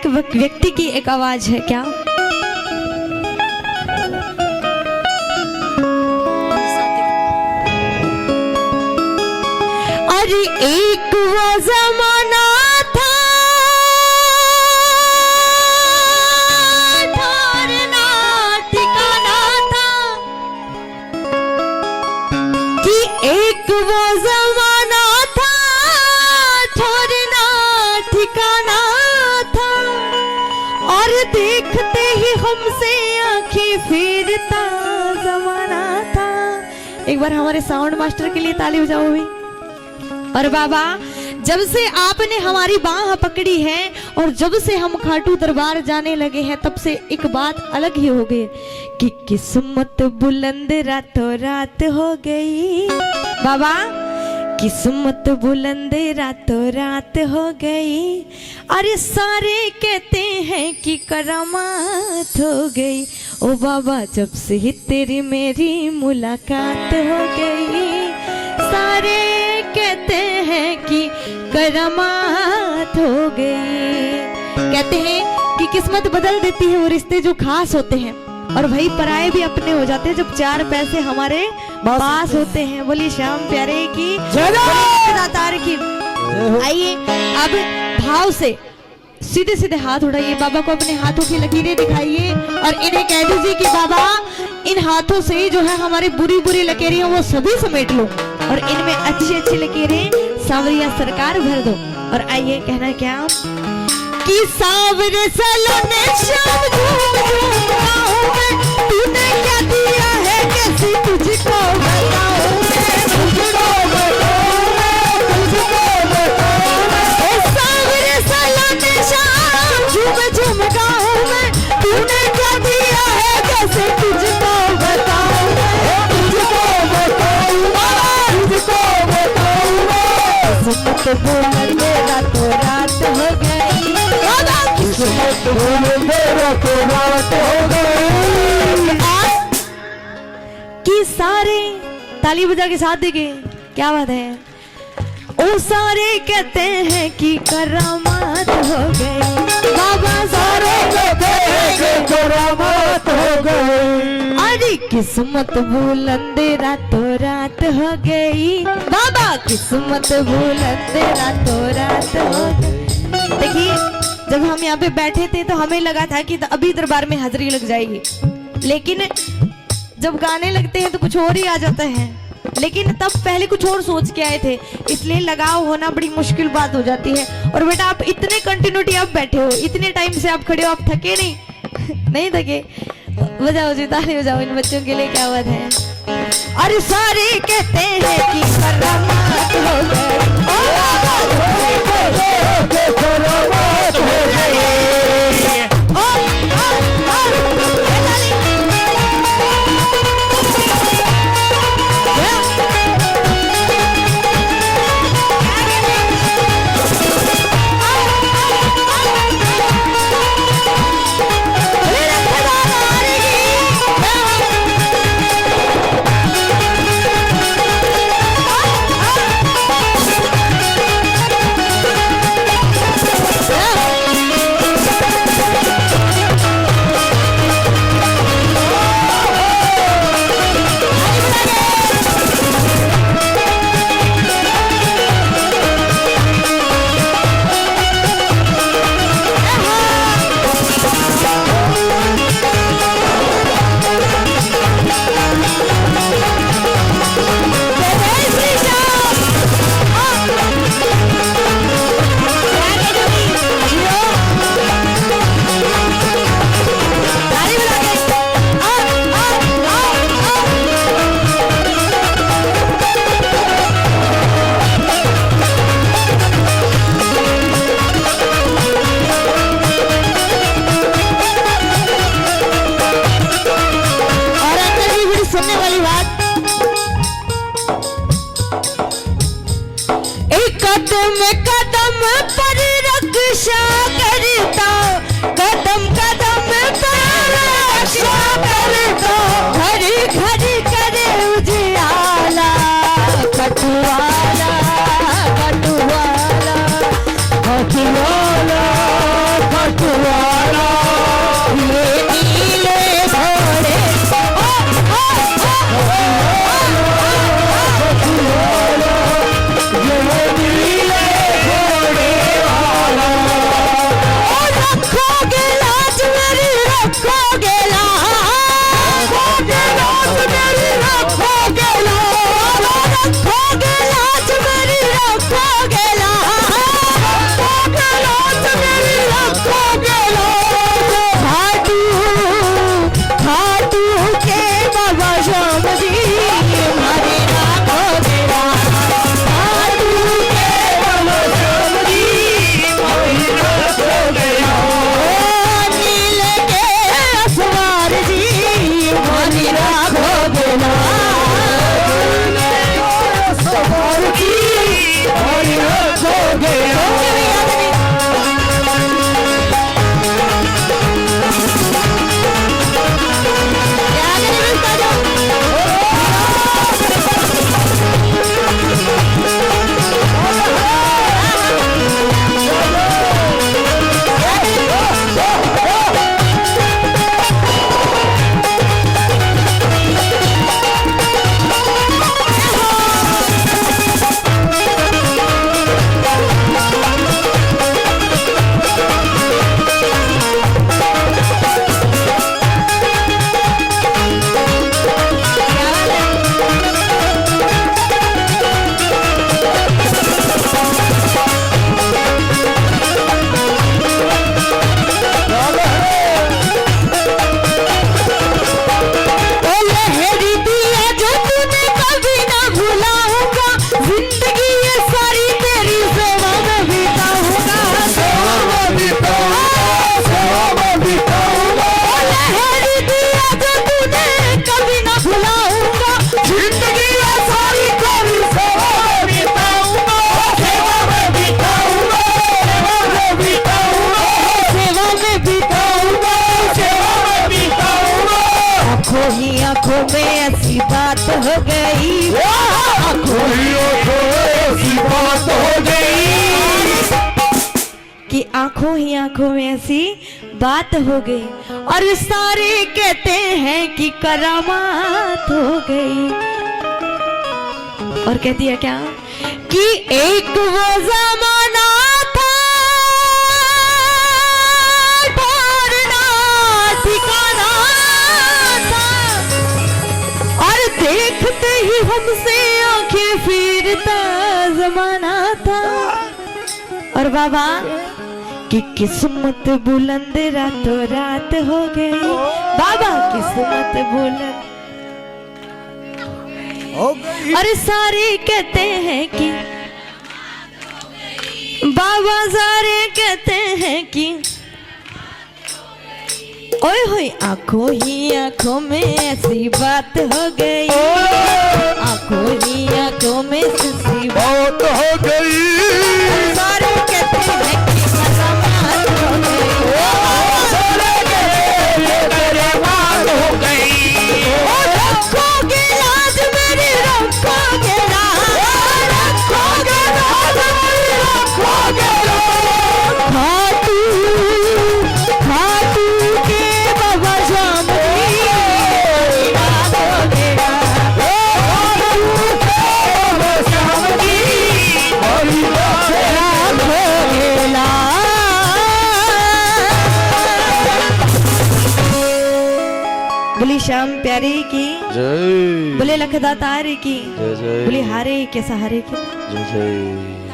व्यक्ति की एक आवाज है क्या? अरे एक वो जमाना था, ठहरना ठिकाना था, कि एक वो जमाना था, ठहरना ठिकाना था, और देखते ही हमसे आंखें फेरता जमाना था। एक बार हमारे साउंड मास्टर के लिए ताली बजाओ भी। और बाबा, जब से आपने हमारी बाह पकड़ी है और जब से हम खाटू दरबार जाने लगे हैं, तब से एक बात अलग ही हो गई कि किस्मत बुलंद रातों रात हो गई। बाबा, किस्मत बुलंद रातों रात हो गई। अरे सारे कहते हैं कि करामात हो गई। ओ बाबा, जब से ही तेरी मेरी मुलाकात हो गई, सारे कहते हैं कि करामात हो गई। कहते हैं कि किस्मत बदल देती है वो रिश्ते जो खास होते हैं, और वही पराये भी अपने हो जाते हैं जब चार पैसे हमारे पास होते हैं। बोली श्याम प्यारे की दातार की। आइए अब भाव से सीधे सीधे हाथ उठाइए, बाबा को अपने हाथों की लकीरें दिखाइए और इन्हें कह दीजिए कि बाबा, इन हाथों से जो है हमारी बुरी बुरी लकीरें वो सभी समेट लो और इनमें अच्छी अच्छी लकीरें सांवरिया सरकार भर दो। और आइए कहना क्या कि सांवरे सलोने शाम तूने क्या दिया है, कैसी तुझको बताऊं मैं, तुझको बताऊं मैं, तुझको बताऊं मैं। सांवरे सलोने शाम झूम झूम गाऊं मैं, तूने क्या दिया है, कैसे तुझको बताऊं मैं, तुझको बताऊं मैं, तुझको बताऊं मैं। किस्मत बुलंद रातों रात हो गई, किस्मत बुलंद रातों रात हो गई। कि सारे ताली बजा के साथ देंगे, क्या बात है। ओ सारे कहते हैं कि करामात हो गई। बाबा, सारे कहते हैं कि करामात हो गई। अरे किस्मत बुलंद रातों रात हो गई। बाबा, किस्मत बुलंद रातों रात हो गई। देखिए, जब हम यहाँ पे बैठे थे तो हमें लगा था कि अभी दरबार में हाजिरी लग जाएगी, लेकिन जब गाने लगते हैं तो कुछ और ही आ जाता है। लेकिन तब पहले कुछ और सोच के आए थे, इसलिए लगाव होना बड़ी मुश्किल बात हो जाती है। और बेटा, आप इतने कंटिन्यूटी आप बैठे हो, इतने टाइम से आप खड़े हो, आप थके नहीं? नहीं थके? बजाओ जी, ताली बजाओ इन बच्चों के लिए, क्या बात है। अरे सारे कहते हैं कि करामात हो गई, करामात हो गई। गई, आँखों ही आँखों में ऐसी बात हो गई कि आंखों ही आंखों में ऐसी बात हो गई। और सारे कहते हैं कि करामात हो गई। और कहती है क्या कि एक वो जमाना था, ठहरना ठिकाना था, और देखते ही हमसे आंखें फिरता जमाना था। और बाबा कि किस्मत बुलंद रातों रात हो गई, बाबा किस्मत बुलंद हो गई। और सारे कहते हैं कि बाबा सारे कहते हैं कि ओए होए आंखों ही आंखों में ऐसी बात हो गई, आंखों ही आंखों में ऐसी बात हो गई। सारे कहते हैं कि करामात हो गई, सारे कहते हैं करामात हो गई। रखोगे लाज मेरी, रखोगे लाज, रखोगे लाज मेरी, रखोगे लाज। खाटू के बाबा श्याम की याद हो गया, खाटू के बाबा श्याम की याद हो गया। बोली श्याम प्यारे की, जय बोले लखदातार की, जय जय बोले हारे के सहारे की। जय जय।